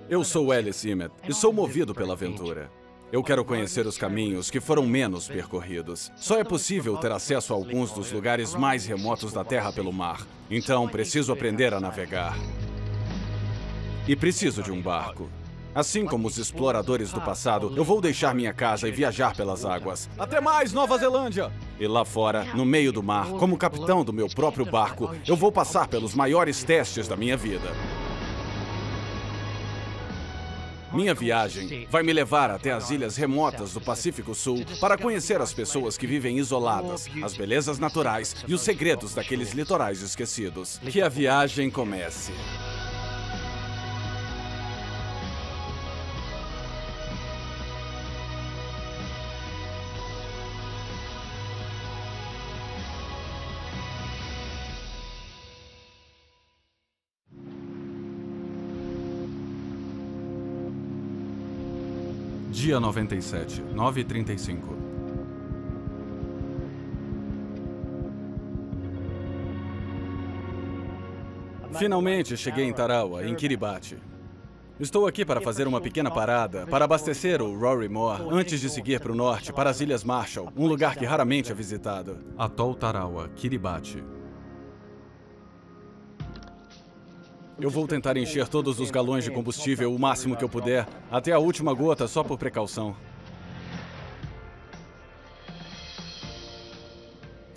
Eu sou Ellis Emmett e sou movido pela aventura. Eu quero conhecer os caminhos que foram menos percorridos. Só é possível ter acesso a alguns dos lugares mais remotos da Terra pelo mar. Então, preciso aprender a navegar. E preciso de um barco. Assim como os exploradores do passado, eu vou deixar minha casa e viajar pelas águas. Até mais, Nova Zelândia! E lá fora, no meio do mar, como capitão do meu próprio barco, eu vou passar pelos maiores testes da minha vida. Minha viagem vai me levar até as ilhas remotas do Pacífico Sul para conhecer as pessoas que vivem isoladas, as belezas naturais e os segredos daqueles litorais esquecidos. Que a viagem comece. Dia 97, 9h35. Finalmente cheguei em Tarawa, em Kiribati. Estou aqui para fazer uma pequena parada para abastecer o Rory Moore antes de seguir para o norte, para as Ilhas Marshall, um lugar que raramente é visitado. Atol Tarawa, Kiribati. Eu vou tentar encher todos os galões de combustível o máximo que eu puder, até a última gota, só por precaução.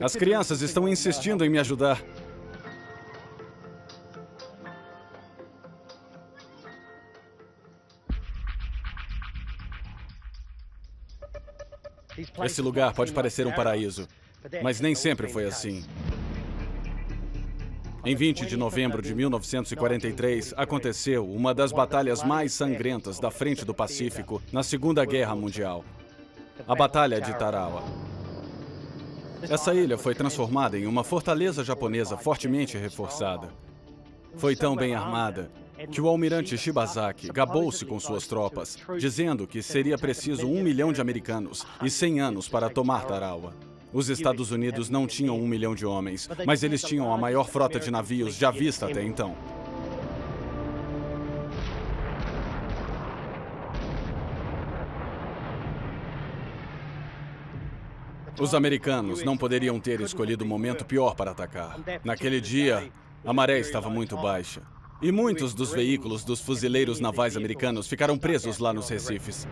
As crianças estão insistindo em me ajudar. Esse lugar pode parecer um paraíso, mas nem sempre foi assim. Em 20 de novembro de 1943, aconteceu uma das batalhas mais sangrentas da frente do Pacífico na Segunda Guerra Mundial. A Batalha de Tarawa. Essa ilha foi transformada em uma fortaleza japonesa fortemente reforçada. Foi tão bem armada que o almirante Shibazaki gabou-se com suas tropas, dizendo que seria preciso 1 milhão de americanos e 100 anos para tomar Tarawa. Os Estados Unidos não tinham 1 milhão de homens, mas eles tinham a maior frota de navios já vista até então. Os americanos não poderiam ter escolhido o momento pior para atacar. Naquele dia, a maré estava muito baixa. E muitos dos veículos dos fuzileiros navais americanos ficaram presos lá nos recifes.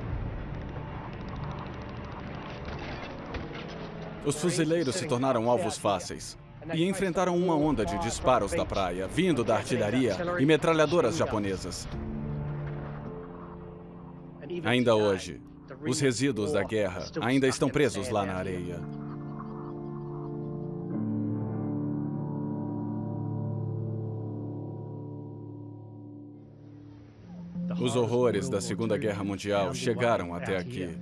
Os fuzileiros se tornaram alvos fáceis e enfrentaram uma onda de disparos da praia, vindo da artilharia e metralhadoras japonesas. Ainda hoje, os resíduos da guerra ainda estão presos lá na areia. Os horrores da Segunda Guerra Mundial chegaram até aqui.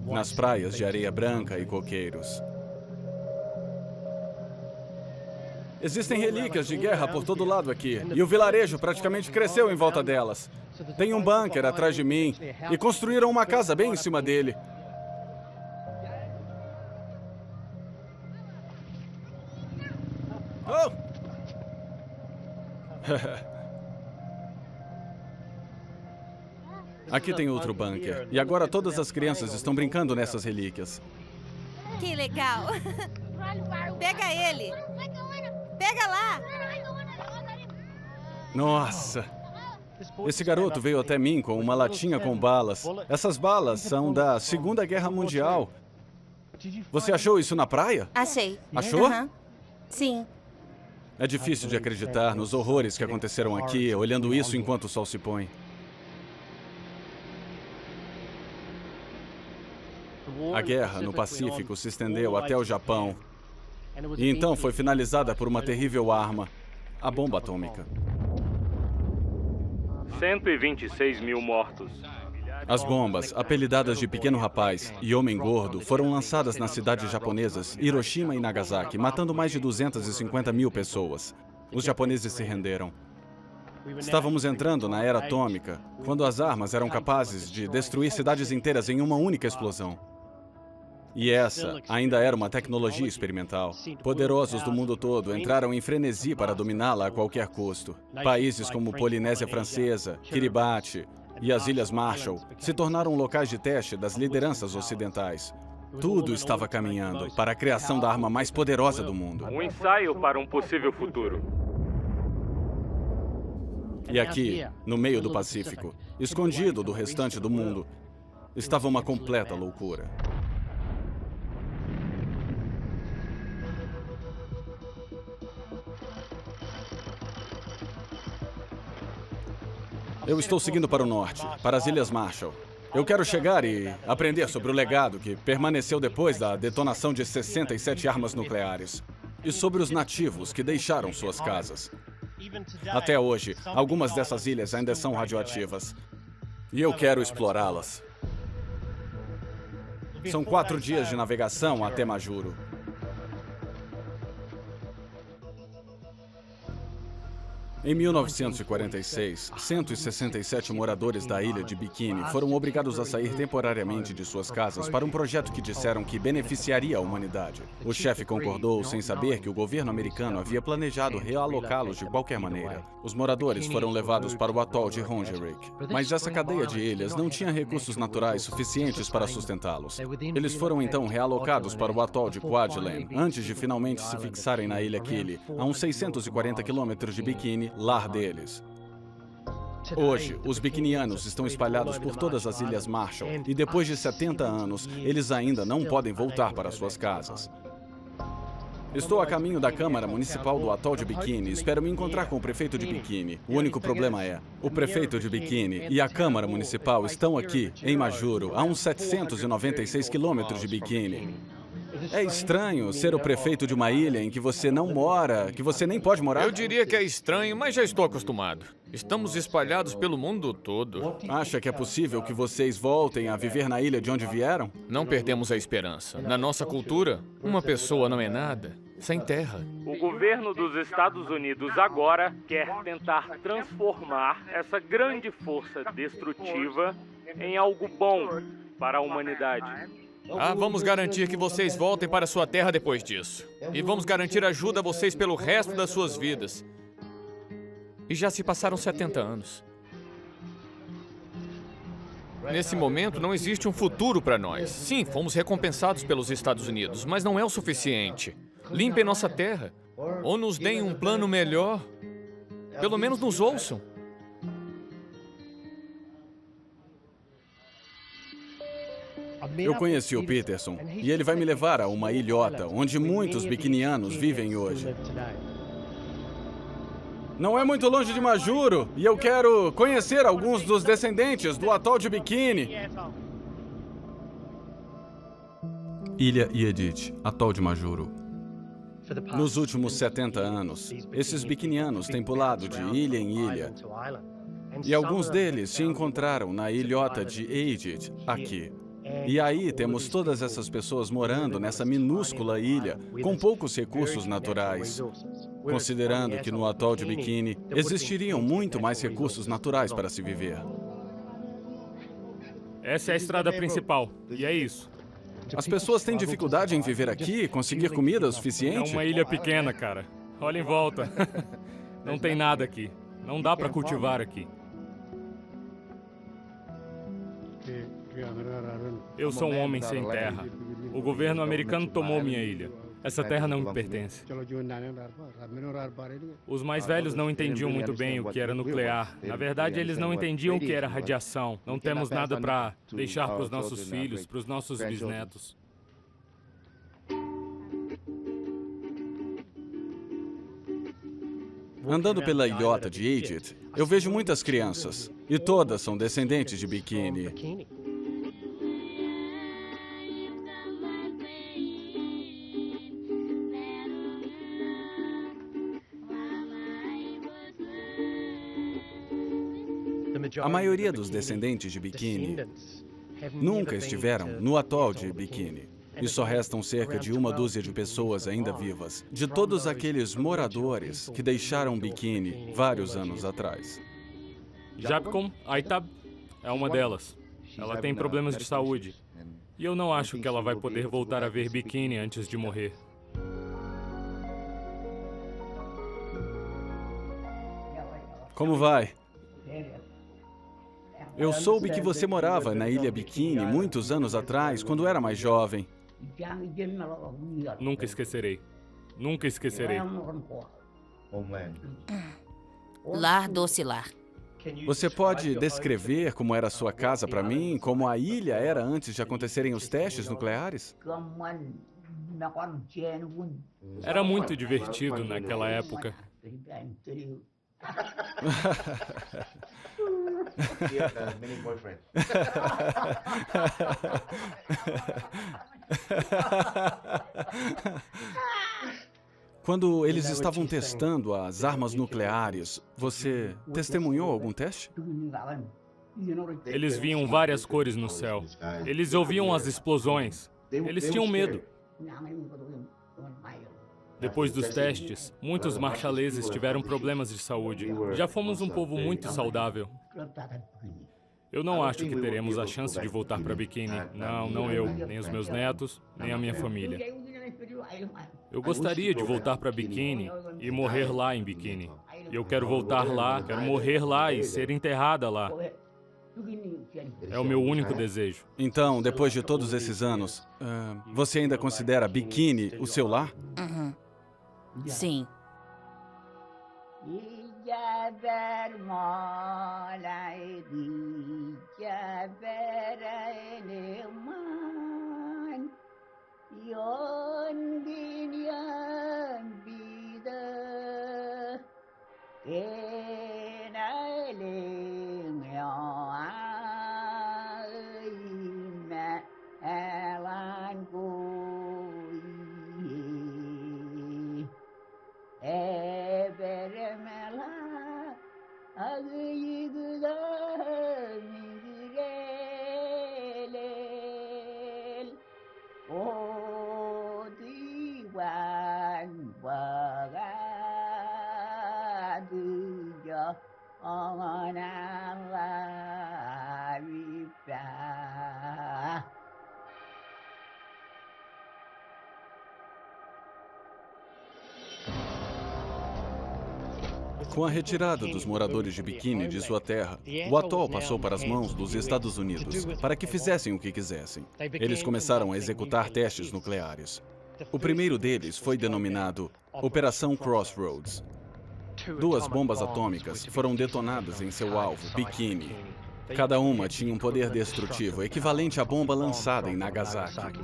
Nas praias de areia branca e coqueiros. Existem relíquias de guerra por todo lado aqui, e o vilarejo praticamente cresceu em volta delas. Tem um bunker atrás de mim, e construíram uma casa bem em cima dele. Oh! Aqui tem outro bunker. E agora todas as crianças estão brincando nessas relíquias. Que legal! Pega ele! Pega lá! Nossa! Esse garoto veio até mim com uma latinha com balas. Essas balas são da Segunda Guerra Mundial. Você achou isso na praia? Achei. Achou? Sim. É difícil de acreditar nos horrores que aconteceram aqui, olhando isso enquanto o sol se põe. A guerra no Pacífico se estendeu até o Japão. E então foi finalizada por uma terrível arma, a bomba atômica. 126 mil mortos. As bombas, apelidadas de Pequeno Rapaz e Homem Gordo, foram lançadas nas cidades japonesas Hiroshima e Nagasaki, matando mais de 250 mil pessoas. Os japoneses se renderam. Estávamos entrando na era atômica, quando as armas eram capazes de destruir cidades inteiras em uma única explosão. E essa ainda era uma tecnologia experimental. Poderosos do mundo todo entraram em frenesi para dominá-la a qualquer custo. Países como Polinésia Francesa, Kiribati e as Ilhas Marshall se tornaram locais de teste das lideranças ocidentais. Tudo estava caminhando para a criação da arma mais poderosa do mundo. Um ensaio para um possível futuro. E aqui, no meio do Pacífico, escondido do restante do mundo, estava uma completa loucura. Eu estou seguindo para o norte, para as Ilhas Marshall. Eu quero chegar e aprender sobre o legado que permaneceu depois da detonação de 67 armas nucleares. E sobre os nativos que deixaram suas casas. Até hoje, algumas dessas ilhas ainda são radioativas. E eu quero explorá-las. São 4 dias de navegação até Majuro. Em 1946, 167 moradores da ilha de Bikini foram obrigados a sair temporariamente de suas casas para um projeto que disseram que beneficiaria a humanidade. O chefe concordou sem saber que o governo americano havia planejado realocá-los de qualquer maneira. Os moradores foram levados para o atol de Rongerik, mas essa cadeia de ilhas não tinha recursos naturais suficientes para sustentá-los. Eles foram então realocados para o atol de Kwajalein, antes de finalmente se fixarem na ilha Kili, a uns 640 quilômetros de Bikini, lar deles. Hoje, os biquinianos estão espalhados por todas as Ilhas Marshall e depois de 70 anos, eles ainda não podem voltar para suas casas. Estou a caminho da Câmara Municipal do Atol de Bikini e espero me encontrar com o prefeito de Bikini. O único problema é, o prefeito de Bikini e a Câmara Municipal estão aqui, em Majuro, a uns 796 quilômetros de Bikini. É estranho ser o prefeito de uma ilha em que você não mora, que você nem pode morar? Eu diria que é estranho, mas já estou acostumado. Estamos espalhados pelo mundo todo. Acha que é possível que vocês voltem a viver na ilha de onde vieram? Não perdemos a esperança. Na nossa cultura, uma pessoa não é nada sem terra. O governo dos Estados Unidos agora quer tentar transformar essa grande força destrutiva em algo bom para a humanidade. Vamos garantir que vocês voltem para sua terra depois disso. E vamos garantir ajuda a vocês pelo resto das suas vidas. E já se passaram 70 anos. Nesse momento, não existe um futuro para nós. Sim, fomos recompensados pelos Estados Unidos, mas não é o suficiente. Limpem nossa terra. Ou nos deem um plano melhor. Pelo menos nos ouçam. Eu conheci o Peterson e ele vai me levar a uma ilhota onde muitos biquinianos vivem hoje. Não é muito longe de Majuro e eu quero conhecer alguns dos descendentes do atol de Bikini. Ilha Iedit, atol de Majuro. Nos últimos 70 anos, esses biquinianos têm pulado de ilha em ilha. E alguns deles se encontraram na ilhota de Iedit, aqui. E aí temos todas essas pessoas morando nessa minúscula ilha, com poucos recursos naturais. Considerando que no atol de Bikini existiriam muito mais recursos naturais para se viver. Essa é a estrada principal, e é isso. As pessoas têm dificuldade em viver aqui, conseguir comida o É suficiente? uma ilha pequena, cara. Olha em volta. Não tem nada aqui. Não dá pra cultivar aqui. Eu sou um homem sem terra. O governo americano tomou minha ilha. Essa terra não me pertence. Os mais velhos não entendiam muito bem o que era nuclear. Na verdade, eles não entendiam o que era radiação. Não temos nada para deixar para os nossos filhos, para os nossos bisnetos. Andando pela ilhota de Iedit, eu vejo muitas crianças. E todas são descendentes de Bikini. A maioria dos descendentes de Bikini nunca estiveram no atol de Bikini. E só restam cerca de uma dúzia de pessoas ainda vivas, de todos aqueles moradores que deixaram Bikini vários anos atrás. Japcom Aitab é uma delas. Ela tem problemas de saúde. E eu não acho que ela vai poder voltar a ver Bikini antes de morrer. Como vai? Eu soube que você morava na Ilha Bikini muitos anos atrás, quando era mais jovem. Nunca esquecerei. Nunca esquecerei. Lar doce lar. Você pode descrever como era a sua casa para mim, como a ilha era antes de acontecerem os testes nucleares? Era muito divertido naquela época. Quando eles estavam testando as armas nucleares, você testemunhou algum teste? Eles viam várias cores no céu. Eles ouviam as explosões. Eles tinham medo. Depois dos testes, muitos marshaleses tiveram problemas de saúde. Já fomos um povo muito saudável. Eu não acho que teremos a chance de voltar para Bikini. Não eu, nem os meus netos, nem a minha família. Eu gostaria de voltar para Bikini e morrer lá em Bikini. Eu quero voltar lá, quero morrer lá e ser enterrada lá. É o meu único desejo. Então, depois de todos esses anos, você ainda considera Bikini o seu lar? Sim. Com a retirada dos moradores de Bikini de sua terra, o atol passou para as mãos dos Estados Unidos para que fizessem o que quisessem. Eles começaram a executar testes nucleares. O primeiro deles foi denominado Operação Crossroads. 2 bombas atômicas foram detonadas em seu alvo, Bikini. Cada uma tinha um poder destrutivo equivalente à bomba lançada em Nagasaki.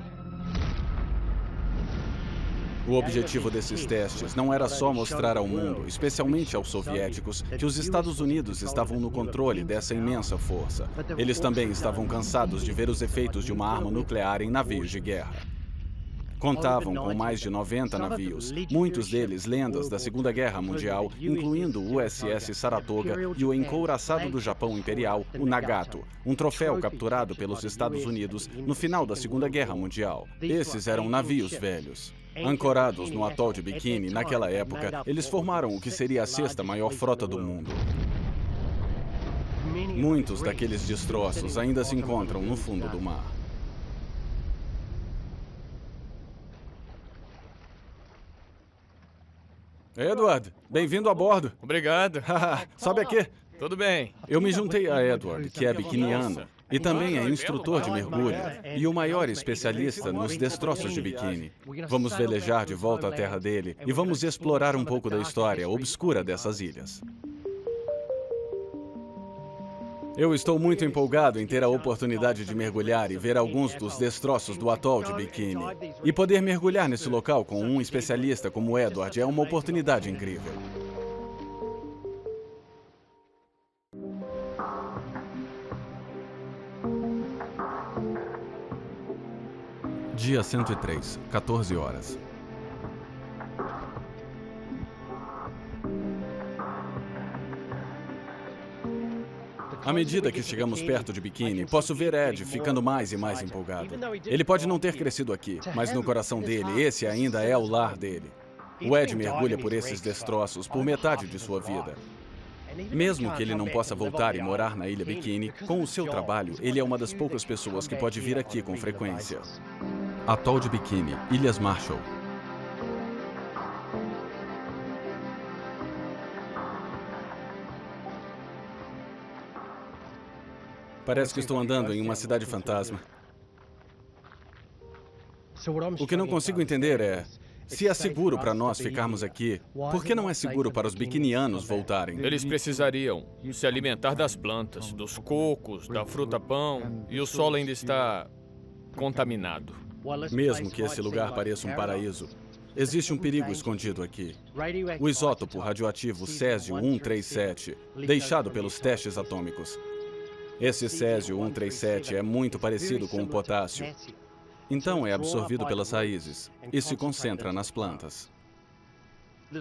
O objetivo desses testes não era só mostrar ao mundo, especialmente aos soviéticos, que os Estados Unidos estavam no controle dessa imensa força. Eles também estavam cansados de ver os efeitos de uma arma nuclear em navios de guerra. Contavam com mais de 90 navios, muitos deles lendas da Segunda Guerra Mundial, incluindo o USS Saratoga e o encouraçado do Japão Imperial, o Nagato, um troféu capturado pelos Estados Unidos no final da Segunda Guerra Mundial. Esses eram navios velhos. Ancorados no atol de Bikini, naquela época, eles formaram o que seria a 6ª maior frota do mundo. Muitos daqueles destroços ainda se encontram no fundo do mar. Edward, bem-vindo a bordo. Obrigado. Sobe aqui. Tudo bem. Eu me juntei a Edward, que é bikiniano, e também é instrutor de mergulho e o maior especialista nos destroços de Bikini. Vamos velejar de volta à terra dele e vamos explorar um pouco da história obscura dessas ilhas. Eu estou muito empolgado em ter a oportunidade de mergulhar e ver alguns dos destroços do atol de Bikini. E poder mergulhar nesse local com um especialista como Edward é uma oportunidade incrível. Dia 103, 14 horas. À medida que chegamos perto de Bikini, posso ver Ed ficando mais e mais empolgado. Ele pode não ter crescido aqui, mas no coração dele, esse ainda é o lar dele. O Ed mergulha por esses destroços por metade de sua vida. Mesmo que ele não possa voltar e morar na Ilha Bikini, com o seu trabalho, ele é uma das poucas pessoas que pode vir aqui com frequência. Atol de Bikini, Ilhas Marshall. Parece que estou andando em uma cidade fantasma. O que não consigo entender é, se é seguro para nós ficarmos aqui, por que não é seguro para os biquinianos voltarem? Eles precisariam se alimentar das plantas, dos cocos, da fruta-pão, e o solo ainda está contaminado. Mesmo que esse lugar pareça um paraíso, existe um perigo escondido aqui. O isótopo radioativo Césio-137, deixado pelos testes atômicos. Esse Césio-137 é muito parecido com o potássio. Então é absorvido pelas raízes e se concentra nas plantas.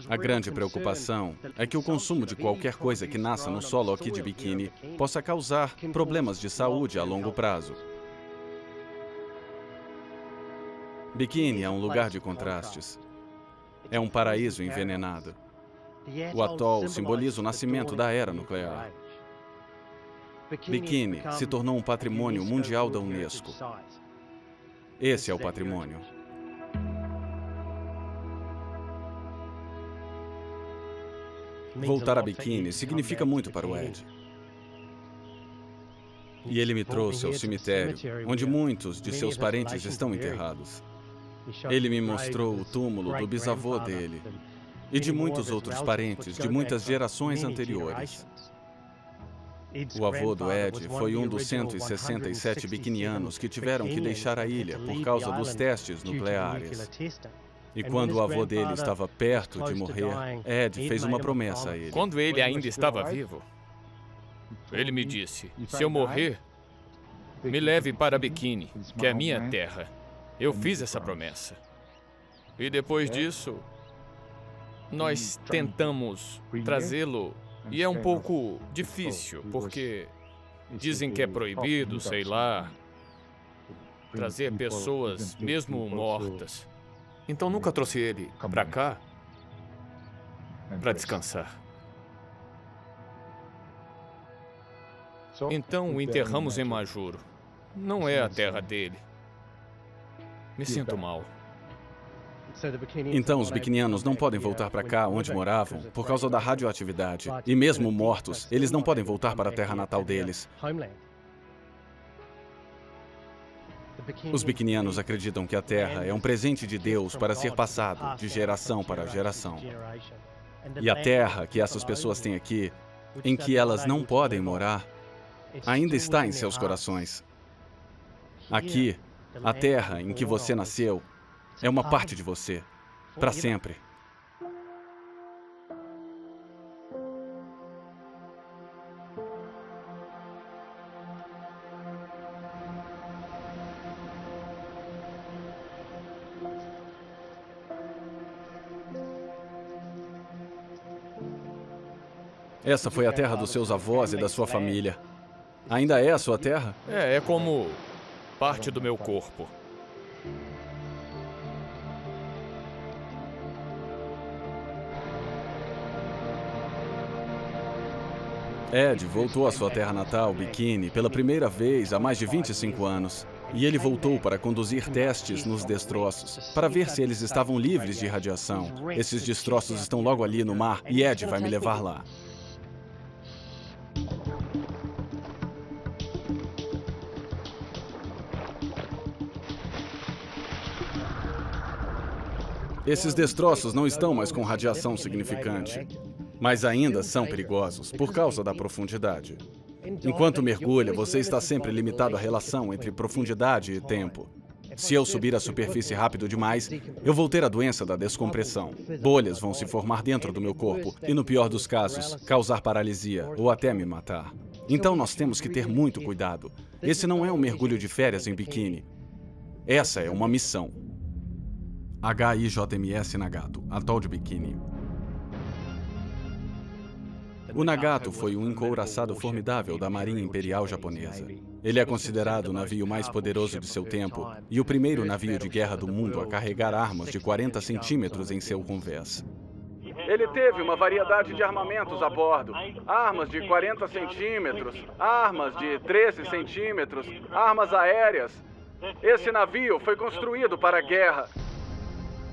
A grande preocupação é que o consumo de qualquer coisa que nasça no solo aqui de Bikini possa causar problemas de saúde a longo prazo. Bikini é um lugar de contrastes. É um paraíso envenenado. O atol simboliza o nascimento da era nuclear. Bikini se tornou um patrimônio mundial da Unesco. Esse é o patrimônio. Voltar a Bikini significa muito para o Ed. E ele me trouxe ao cemitério, onde muitos de seus parentes estão enterrados. Ele me mostrou o túmulo do bisavô dele e de muitos outros parentes de muitas gerações anteriores. O avô do Ed foi um dos 167 biquinianos que tiveram que deixar a ilha por causa dos testes nucleares. E quando o avô dele estava perto de morrer, Ed fez uma promessa a ele. Quando ele ainda estava vivo, ele me disse, se eu morrer, me leve para Bikini, que é a minha terra. Eu fiz essa promessa. E depois disso, nós tentamos trazê-lo. E é um pouco difícil, porque dizem que é proibido, sei lá, trazer pessoas mesmo mortas. Então nunca trouxe ele para cá para descansar. Então o enterramos em Majuro. Não é a terra dele. Me sinto mal. Então, os biquinianos não podem voltar para cá, onde moravam, por causa da radioatividade. E mesmo mortos, eles não podem voltar para a terra natal deles. Os biquinianos acreditam que a terra é um presente de Deus para ser passado de geração para geração. E a terra que essas pessoas têm aqui, em que elas não podem morar, ainda está em seus corações. Aqui, a terra em que você nasceu, é uma parte de você, para sempre. Essa foi a terra dos seus avós e da sua família. Ainda é a sua terra? É como parte do meu corpo. Ed voltou à sua terra natal, Bikini, pela primeira vez há mais de 25 anos. E ele voltou para conduzir testes nos destroços, para ver se eles estavam livres de radiação. Esses destroços estão logo ali no mar e Ed vai me levar lá. Esses destroços não estão mais com radiação significante, mas ainda são perigosos por causa da profundidade. Enquanto mergulha, você está sempre limitado à relação entre profundidade e tempo. Se eu subir à superfície rápido demais, eu vou ter a doença da descompressão. Bolhas vão se formar dentro do meu corpo e, no pior dos casos, causar paralisia ou até me matar. Então nós temos que ter muito cuidado. Esse não é um mergulho de férias em Bikini. Essa é uma missão. HIJMS Nagato, Atol de Bikini. O Nagato foi um encouraçado formidável da Marinha Imperial Japonesa. Ele é considerado o navio mais poderoso de seu tempo e o primeiro navio de guerra do mundo a carregar armas de 40 centímetros em seu convés. Ele teve uma variedade de armamentos a bordo. Armas de 40 centímetros, armas de 13 centímetros, armas aéreas. Esse navio foi construído para a guerra.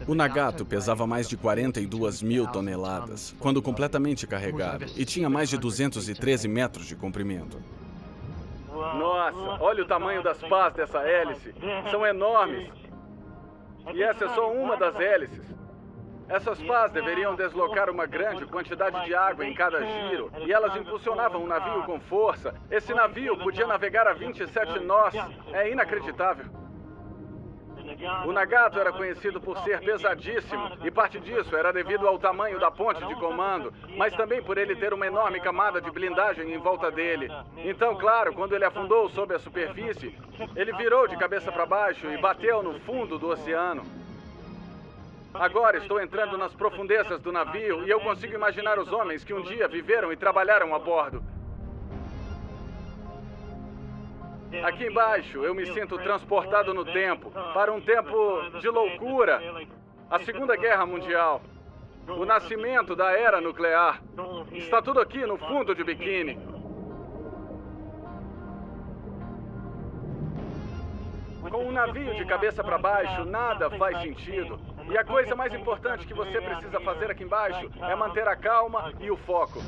O Nagato pesava mais de 42 mil toneladas, quando completamente carregado, e tinha mais de 213 metros de comprimento. Nossa, olha o tamanho das pás dessa hélice. São enormes. E essa é só uma das hélices. Essas pás deveriam deslocar uma grande quantidade de água em cada giro, e elas impulsionavam o navio com força. Esse navio podia navegar a 27 nós. É inacreditável. O Nagato era conhecido por ser pesadíssimo, e parte disso era devido ao tamanho da ponte de comando, mas também por ele ter uma enorme camada de blindagem em volta dele. Então, claro, quando ele afundou sob a superfície, ele virou de cabeça para baixo e bateu no fundo do oceano. Agora estou entrando nas profundezas do navio e eu consigo imaginar os homens que um dia viveram e trabalharam a bordo. Aqui embaixo, eu me sinto transportado no tempo, para um tempo de loucura. A Segunda Guerra Mundial, o nascimento da era nuclear. Está tudo aqui no fundo de Bikini. Com um navio de cabeça para baixo, nada faz sentido. E a coisa mais importante que você precisa fazer aqui embaixo é manter a calma e o foco.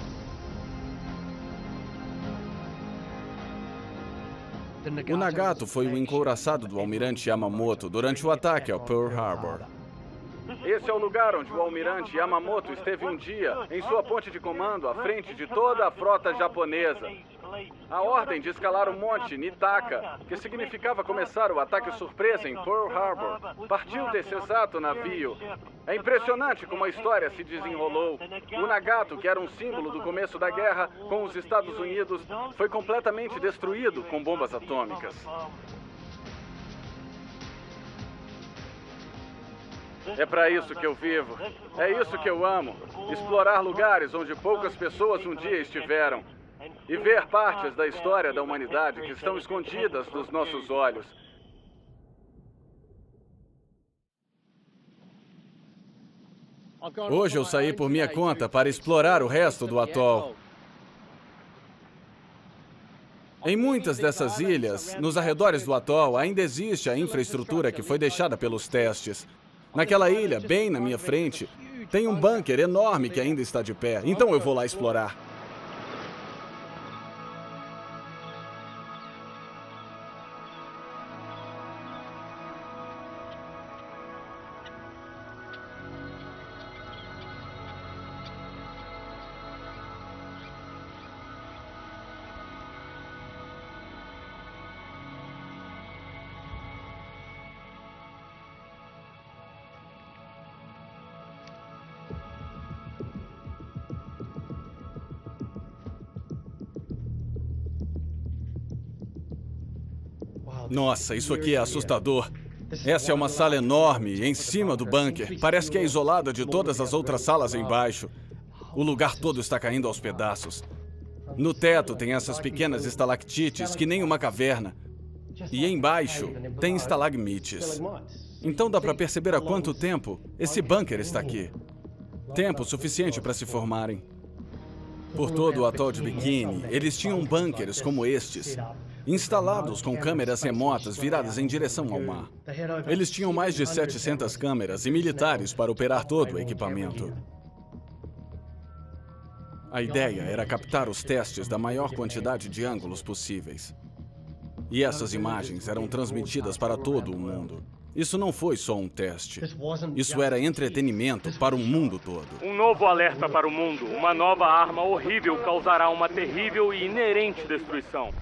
O Nagato foi o encouraçado do almirante Yamamoto durante o ataque ao Pearl Harbor. Esse é o lugar onde o almirante Yamamoto esteve um dia em sua ponte de comando à frente de toda a frota japonesa. A ordem de escalar o monte Nitaka, que significava começar o ataque surpresa em Pearl Harbor, partiu desse exato navio. É impressionante como a história se desenrolou. O Nagato, que era um símbolo do começo da guerra com os Estados Unidos, foi completamente destruído com bombas atômicas. É para isso que eu vivo. É isso que eu amo. Explorar lugares onde poucas pessoas um dia estiveram. E ver partes da história da humanidade que estão escondidas dos nossos olhos. Hoje eu saí por minha conta para explorar o resto do atol. Em muitas dessas ilhas, nos arredores do atol, ainda existe a infraestrutura que foi deixada pelos testes. Naquela ilha, bem na minha frente, tem um bunker enorme que ainda está de pé. Então eu vou lá explorar. Nossa, isso aqui é assustador. Essa é uma sala enorme, em cima do bunker. Parece que é isolada de todas as outras salas embaixo. O lugar todo está caindo aos pedaços. No teto tem essas pequenas estalactites, que nem uma caverna. E embaixo tem estalagmites. Então dá para perceber há quanto tempo esse bunker está aqui. Tempo suficiente para se formarem. Por todo o atol de Bikini, eles tinham bunkers como estes, instalados com câmeras remotas viradas em direção ao mar. Eles tinham mais de 700 câmeras e militares para operar todo o equipamento. A ideia era captar os testes da maior quantidade de ângulos possíveis. E essas imagens eram transmitidas para todo o mundo. Isso não foi só um teste. Isso era entretenimento para o mundo todo. Um novo alerta para o mundo. Uma nova arma horrível causará uma terrível e inerente destruição.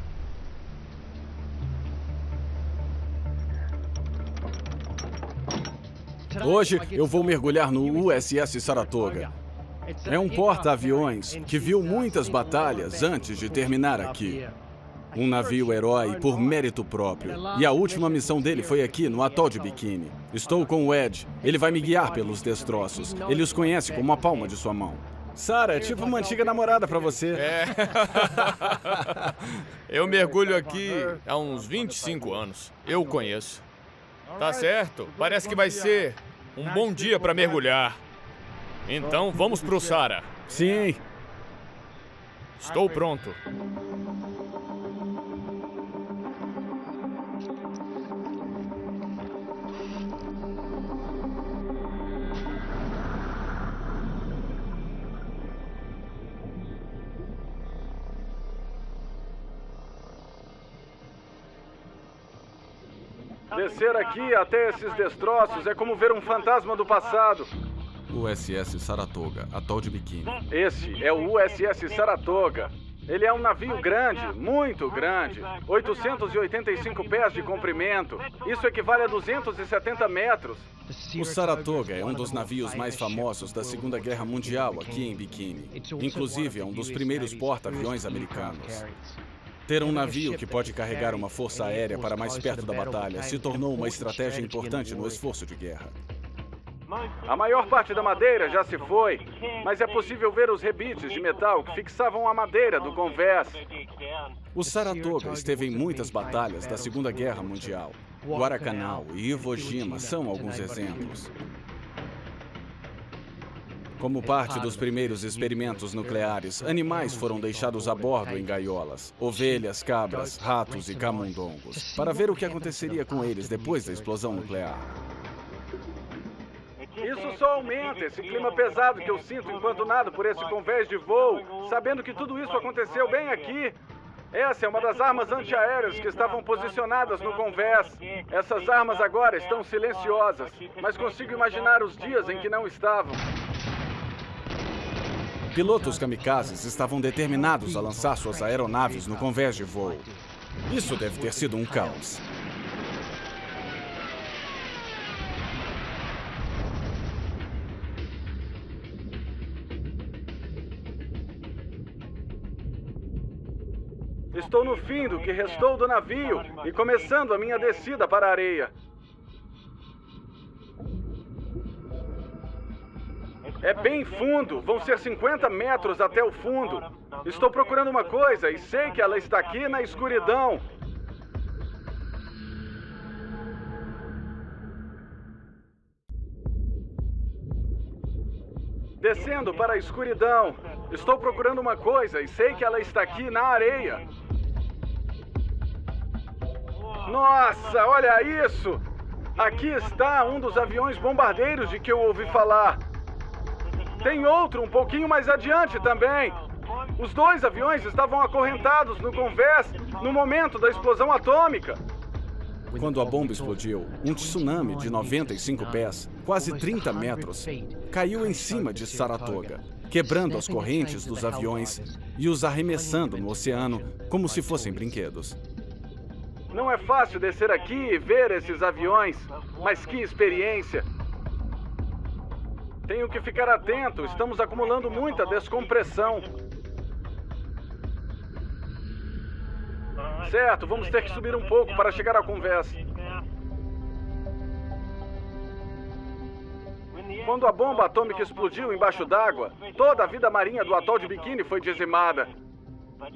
Hoje eu vou mergulhar no USS Saratoga. É um porta-aviões que viu muitas batalhas antes de terminar aqui. Um navio herói por mérito próprio. E a última missão dele foi aqui, no atol de Bikini. Estou com o Ed. Ele vai me guiar pelos destroços. Ele os conhece como a palma de sua mão. Sarah, é tipo uma antiga namorada pra você. É. Eu mergulho aqui há uns 25 anos. Eu o conheço. Tá certo. Parece que vai ser um bom dia para mergulhar. Então vamos pro Sara. Sim. Estou pronto. Descer aqui até esses destroços é como ver um fantasma do passado. USS Saratoga, atol de Bikini. Esse é o USS Saratoga. Ele é um navio grande, muito grande. 885 pés de comprimento. Isso equivale a 270 metros. O Saratoga é um dos navios mais famosos da Segunda Guerra Mundial aqui em Bikini. Inclusive, é um dos primeiros porta-aviões americanos. Ter um navio que pode carregar uma força aérea para mais perto da batalha se tornou uma estratégia importante no esforço de guerra. A maior parte da madeira já se foi, mas é possível ver os rebites de metal que fixavam a madeira do convés. O Saratoga esteve em muitas batalhas da Segunda Guerra Mundial. Guadalcanal e Iwo Jima são alguns exemplos. Como parte dos primeiros experimentos nucleares, animais foram deixados a bordo em gaiolas. Ovelhas, cabras, ratos e camundongos. Para ver o que aconteceria com eles depois da explosão nuclear. Isso só aumenta esse clima pesado que eu sinto enquanto nado por esse convés de voo, sabendo que tudo isso aconteceu bem aqui. Essa é uma das armas antiaéreas que estavam posicionadas no convés. Essas armas agora estão silenciosas, mas consigo imaginar os dias em que não estavam. Pilotos kamikazes estavam determinados a lançar suas aeronaves no convés de voo. Isso deve ter sido um caos. Estou no fim do que restou do navio e começando a minha descida para a areia. É bem fundo, vão ser 50 metros até o fundo. Estou procurando uma coisa e sei que ela está aqui na escuridão. Descendo para a escuridão. Estou procurando uma coisa e sei que ela está aqui na areia. Nossa, olha isso! Aqui está um dos aviões bombardeiros de que eu ouvi falar. Tem outro um pouquinho mais adiante também. Os dois aviões estavam acorrentados no convés no momento da explosão atômica. Quando a bomba explodiu, um tsunami de 95 pés, quase 30 metros, caiu em cima de Saratoga, quebrando as correntes dos aviões e os arremessando no oceano como se fossem brinquedos. Não é fácil descer aqui e ver esses aviões, mas que experiência! Tenho que ficar atento, estamos acumulando muita descompressão. Certo, vamos ter que subir um pouco para chegar ao convés. Quando a bomba atômica explodiu embaixo d'água, toda a vida marinha do atol de Bikini foi dizimada.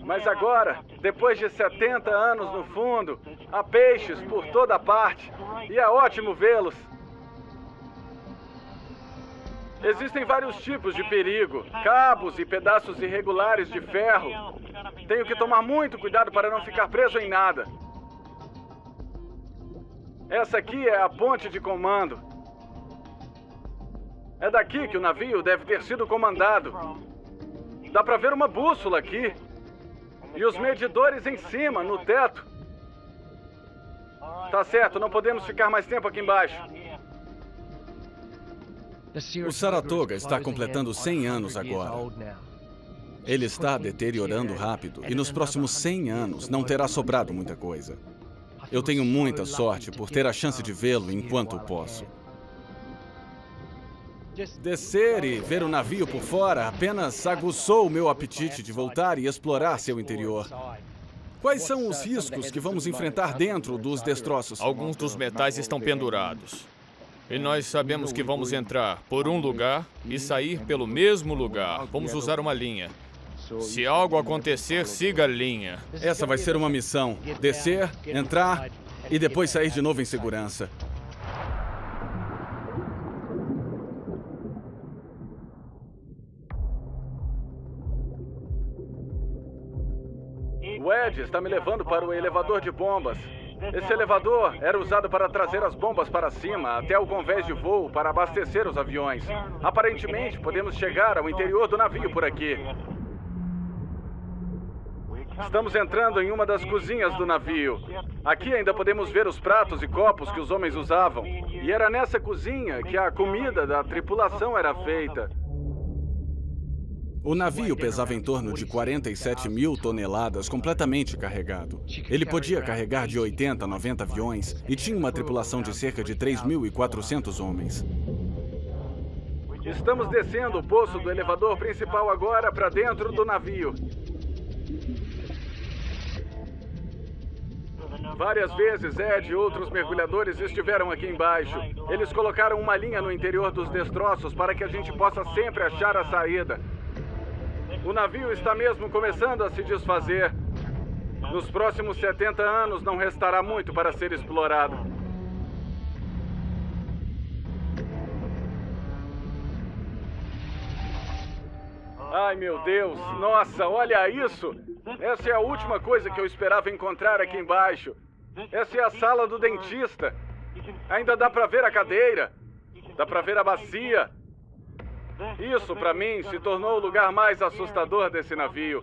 Mas agora, depois de 70 anos no fundo, há peixes por toda parte e é ótimo vê-los. Existem vários tipos de perigo, cabos e pedaços irregulares de ferro. Tenho que tomar muito cuidado para não ficar preso em nada. Essa aqui é a ponte de comando. É daqui que o navio deve ter sido comandado. Dá para ver uma bússola aqui. E os medidores em cima, no teto. Tá certo, não podemos ficar mais tempo aqui embaixo. O Saratoga está completando 100 anos agora. Ele está deteriorando rápido e nos próximos 100 anos não terá sobrado muita coisa. Eu tenho muita sorte por ter a chance de vê-lo enquanto posso. Descer e ver o navio por fora apenas aguçou o meu apetite de voltar e explorar seu interior. Quais são os riscos que vamos enfrentar dentro dos destroços? Alguns dos metais estão pendurados. E nós sabemos que vamos entrar por um lugar e sair pelo mesmo lugar. Vamos usar uma linha. Se algo acontecer, siga a linha. Essa vai ser uma missão. Descer, entrar e depois sair de novo em segurança. O Ed está me levando para o elevador de bombas. Esse elevador era usado para trazer as bombas para cima, até o convés de voo, para abastecer os aviões. Aparentemente, podemos chegar ao interior do navio por aqui. Estamos entrando em uma das cozinhas do navio. Aqui ainda podemos ver os pratos e copos que os homens usavam. E era nessa cozinha que a comida da tripulação era feita. O navio pesava em torno de 47 mil toneladas, completamente carregado. Ele podia carregar de 80 a 90 aviões e tinha uma tripulação de cerca de 3.400 homens. Estamos descendo o poço do elevador principal agora para dentro do navio. Várias vezes, Ed e outros mergulhadores estiveram aqui embaixo. Eles colocaram uma linha no interior dos destroços para que a gente possa sempre achar a saída. O navio está mesmo começando a se desfazer. Nos próximos 70 anos não restará muito para ser explorado. Ai, meu Deus! Nossa, olha isso! Essa é a última coisa que eu esperava encontrar aqui embaixo. Essa é a sala do dentista. Ainda dá para ver a cadeira. Dá para ver a bacia. Isso, para mim, se tornou o lugar mais assustador desse navio.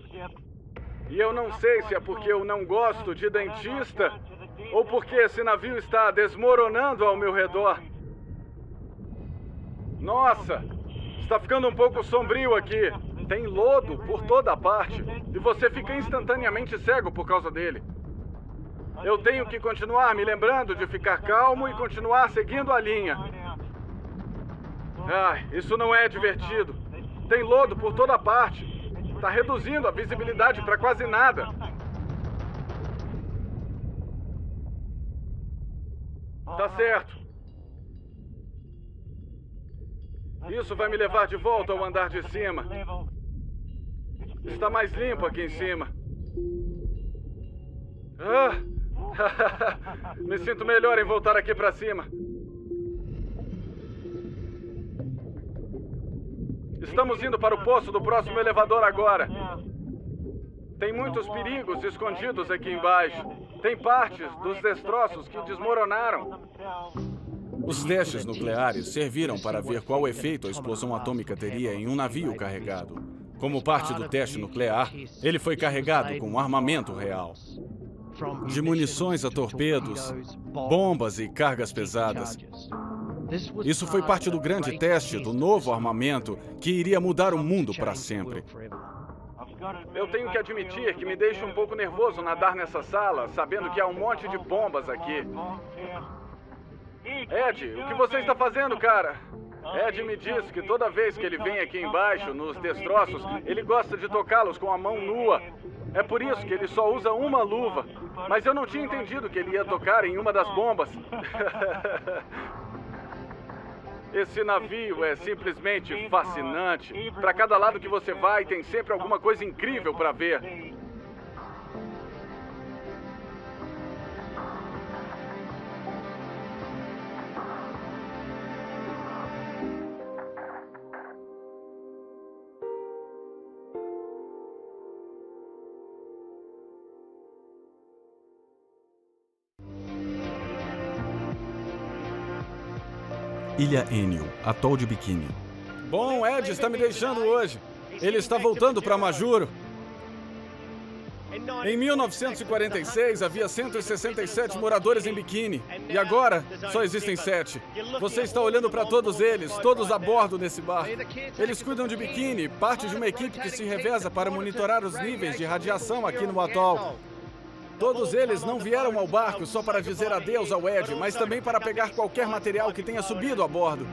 E eu não sei se é porque eu não gosto de dentista ou porque esse navio está desmoronando ao meu redor. Nossa, está ficando um pouco sombrio aqui. Tem lodo por toda a parte e você fica instantaneamente cego por causa dele. Eu tenho que continuar me lembrando de ficar calmo e continuar seguindo a linha. Ai, isso não é divertido. Tem lodo por toda parte. Está reduzindo a visibilidade para quase nada. Tá certo. Isso vai me levar de volta ao andar de cima. Está mais limpo aqui em cima. Me sinto melhor em voltar aqui para cima. Estamos indo para o poço do próximo elevador agora. Tem muitos perigos escondidos aqui embaixo. Tem partes dos destroços que desmoronaram. Os testes nucleares serviram para ver qual efeito a explosão atômica teria em um navio carregado. Como parte do teste nuclear, ele foi carregado com armamento real. De munições a torpedos, bombas e cargas pesadas. Isso foi parte do grande teste do novo armamento que iria mudar o mundo para sempre. Eu tenho que admitir que me deixa um pouco nervoso nadar nessa sala, sabendo que há um monte de bombas aqui. Ed, o que você está fazendo, cara? Ed me diz que toda vez que ele vem aqui embaixo, nos destroços, ele gosta de tocá-los com a mão nua. É por isso que ele só usa uma luva. Mas eu não tinha entendido que ele ia tocar em uma das bombas. Esse navio é simplesmente fascinante. Para cada lado que você vai, tem sempre alguma coisa incrível para ver. Ilha Ennio, atol de Bikini. Bom, Ed está me deixando hoje. Ele está voltando para Majuro. Em 1946, havia 167 moradores em Bikini. E agora, só existem 7. Você está olhando para todos eles, todos a bordo nesse barco. Eles cuidam de Bikini, parte de uma equipe que se reveza para monitorar os níveis de radiação aqui no atol. Todos eles não vieram ao barco só para dizer adeus ao Ed, mas também para pegar qualquer material que tenha subido a bordo.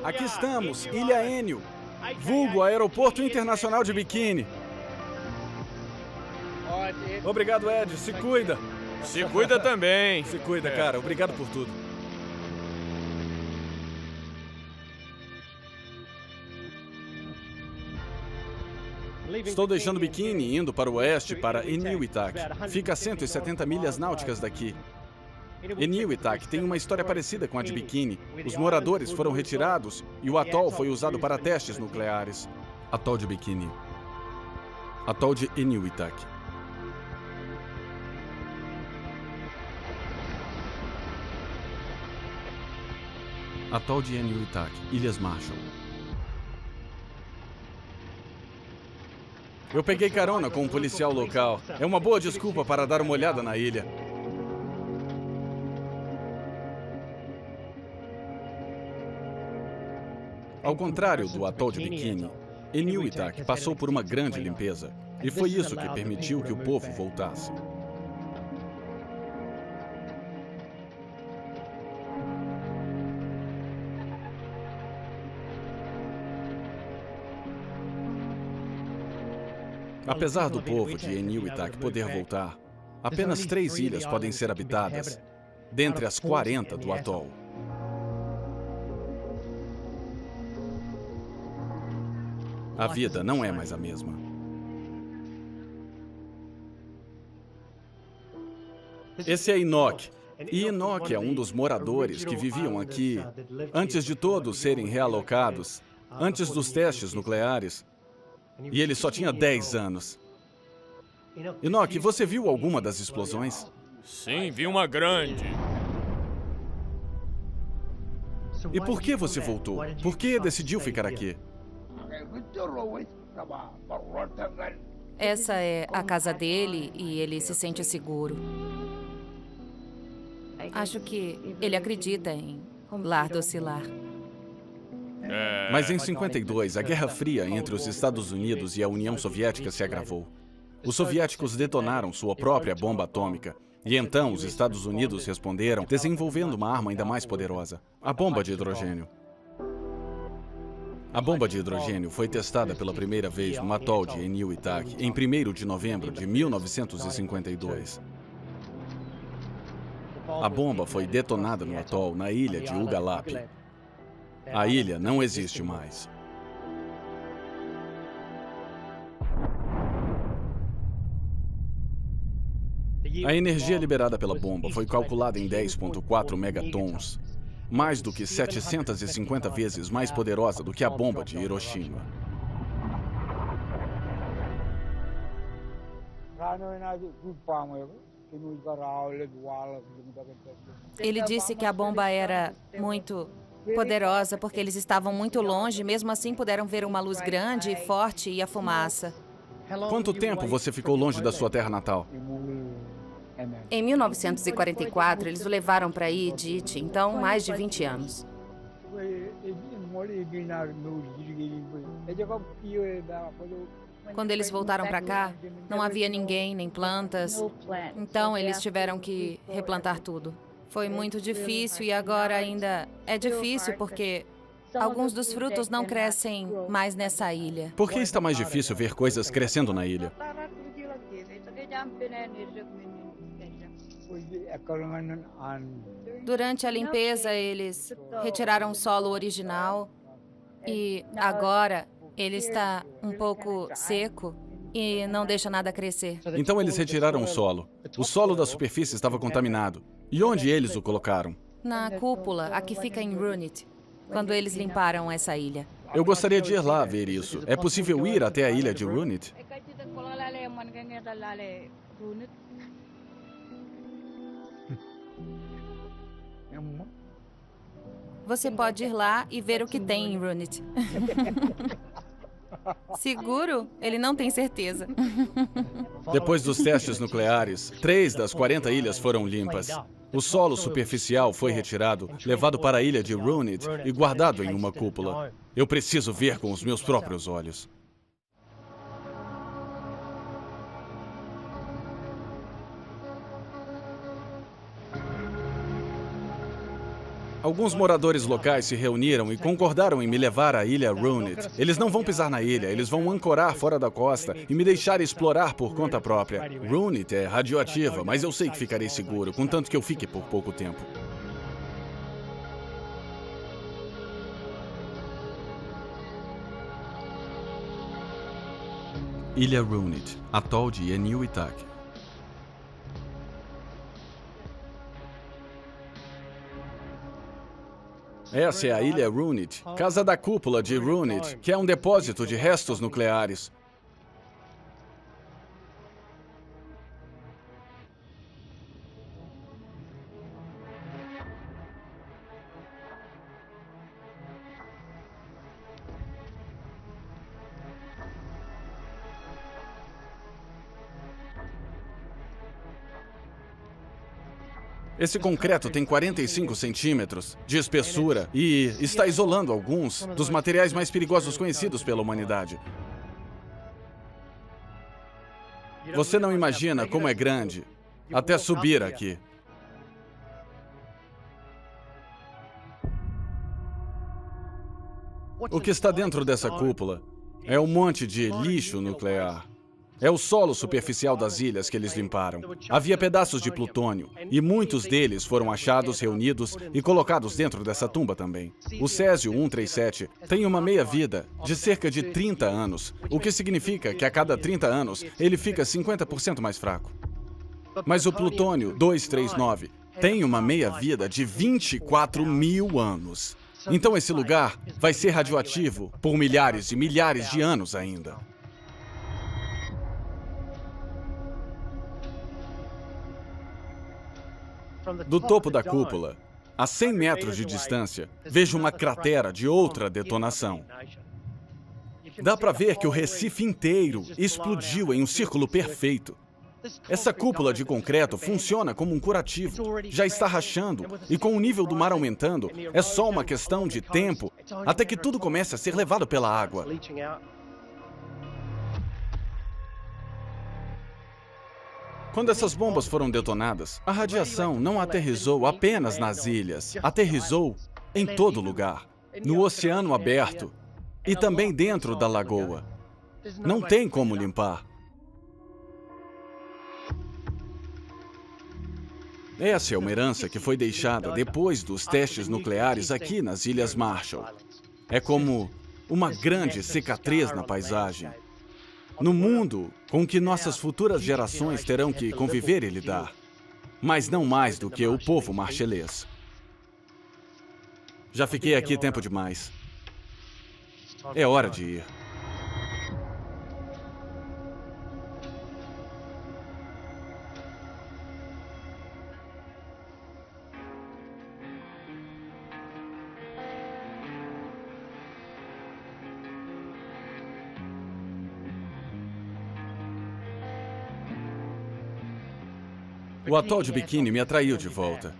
Aqui estamos, Ilha Ennio, vulgo Aeroporto Internacional de Bikini. Obrigado, Ed. Se cuida. Se cuida também. Se cuida, cara. Obrigado por tudo. Estou deixando Bikini e indo para o oeste, para Eniwetok. Fica a 170 milhas náuticas daqui. Eniwetok tem uma história parecida com a de Bikini. Os moradores foram retirados e o atol foi usado para testes nucleares. Atol de Bikini. Atol de Enewetak. Atol de Enewetak, Ilhas Marshall. Eu peguei carona com um policial local. É uma boa desculpa para dar uma olhada na ilha. Ao contrário do atol de Bikini, Enewetak passou por uma grande limpeza. E foi isso que permitiu que o povo voltasse. Apesar do povo de Enewetak poder voltar, apenas 3 ilhas podem ser habitadas, dentre as 40 do atol. A vida não é mais a mesma. Esse é Enoch. E Enoch é um dos moradores que viviam aqui antes de todos serem realocados, antes dos testes nucleares. E ele só tinha 10 anos. Enoch, você viu alguma das explosões? Sim, vi uma grande. E por que você voltou? Por que decidiu ficar aqui? Essa é a casa dele e ele se sente seguro. Acho que ele acredita em lar docilar. Mas em 52, a Guerra Fria entre os Estados Unidos e a União Soviética se agravou. Os soviéticos detonaram sua própria bomba atômica. E então os Estados Unidos responderam desenvolvendo uma arma ainda mais poderosa, a bomba de hidrogênio. A bomba de hidrogênio foi testada pela primeira vez no atol de Enewetak em 1º de novembro de 1952. A bomba foi detonada no atol, na ilha de Ugalap. A ilha não existe mais. A energia liberada pela bomba foi calculada em 10,4 megatons, mais do que 750 vezes mais poderosa do que a bomba de Hiroshima. Ele disse que a bomba era muito poderosa porque eles estavam muito longe, mesmo assim puderam ver uma luz grande e forte e a fumaça. Quanto tempo você ficou longe da sua terra natal? Em 1944, eles o levaram para Idit, então mais de 20 anos. Quando eles voltaram para cá, não havia ninguém, nem plantas, então eles tiveram que replantar tudo. Foi muito difícil e agora ainda é difícil porque alguns dos frutos não crescem mais nessa ilha. Por que está mais difícil ver coisas crescendo na ilha? Durante a limpeza, eles retiraram o solo original e agora ele está um pouco seco e não deixa nada crescer. Então eles retiraram o solo. O solo da superfície estava contaminado. E onde eles o colocaram? Na cúpula, a que fica em Runit, quando eles limparam essa ilha. Eu gostaria de ir lá ver isso. É possível ir até a ilha de Runit? Você pode ir lá e ver o que tem em Runit. Seguro? Ele não tem certeza. Depois dos testes nucleares, 3 das 40 ilhas foram limpas. O solo superficial foi retirado, levado para a ilha de Runit e guardado em uma cúpula. Eu preciso ver com os meus próprios olhos. Alguns moradores locais se reuniram e concordaram em me levar à ilha Runit. Eles não vão pisar na ilha, eles vão ancorar fora da costa e me deixar explorar por conta própria. Runit é radioativa, mas eu sei que ficarei seguro, contanto que eu fique por pouco tempo. Ilha Runit, atol de Enewetak. Essa é a ilha Runit, casa da cúpula de Runit, que é um depósito de restos nucleares. Esse concreto tem 45 centímetros de espessura e está isolando alguns dos materiais mais perigosos conhecidos pela humanidade. Você não imagina como é grande até subir aqui. O que está dentro dessa cúpula é um monte de lixo nuclear. É o solo superficial das ilhas que eles limparam. Havia pedaços de plutônio, e muitos deles foram achados, reunidos e colocados dentro dessa tumba também. O Césio-137 tem uma meia-vida de cerca de 30 anos, o que significa que a cada 30 anos ele fica 50% mais fraco. Mas o Plutônio-239 tem uma meia-vida de 24 mil anos. Então esse lugar vai ser radioativo por milhares e milhares de anos ainda. Do topo da cúpula, a 100 metros de distância, vejo uma cratera de outra detonação. Dá para ver que o Recife inteiro explodiu em um círculo perfeito. Essa cúpula de concreto funciona como um curativo. Já está rachando, e com o nível do mar aumentando, é só uma questão de tempo até que tudo comece a ser levado pela água. Quando essas bombas foram detonadas, a radiação não aterrissou apenas nas ilhas, aterrissou em todo lugar, no oceano aberto e também dentro da lagoa. Não tem como limpar. Essa é uma herança que foi deixada depois dos testes nucleares aqui nas Ilhas Marshall. É como uma grande cicatriz na paisagem. No mundo com que nossas futuras gerações terão que conviver e lidar. Mas não mais do que o povo marchelês. Já fiquei aqui tempo demais. É hora de ir. O atol de Bikini me atraiu de volta.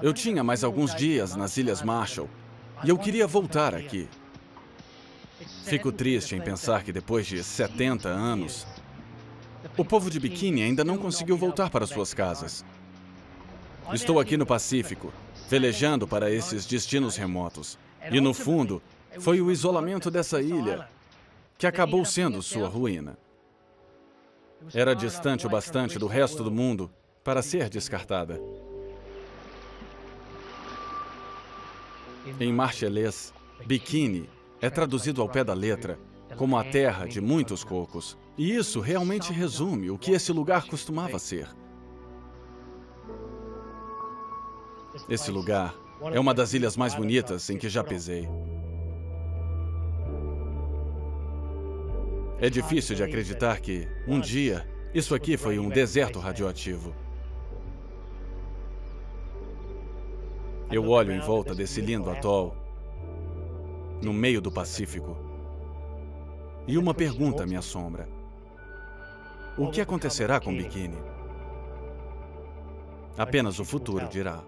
Eu tinha mais alguns dias nas Ilhas Marshall e eu queria voltar aqui. Fico triste em pensar que depois de 70 anos, o povo de Bikini ainda não conseguiu voltar para suas casas. Estou aqui no Pacífico, velejando para esses destinos remotos. E no fundo, foi o isolamento dessa ilha que acabou sendo sua ruína. Era distante o bastante do resto do mundo para ser descartada. Em marchelês, Bikini é traduzido ao pé da letra como a terra de muitos cocos. E isso realmente resume o que esse lugar costumava ser. Esse lugar é uma das ilhas mais bonitas em que já pisei. É difícil de acreditar que, um dia, isso aqui foi um deserto radioativo. Eu olho em volta desse lindo atol, no meio do Pacífico, e uma pergunta me assombra. O que acontecerá com Bikini? Apenas o futuro dirá.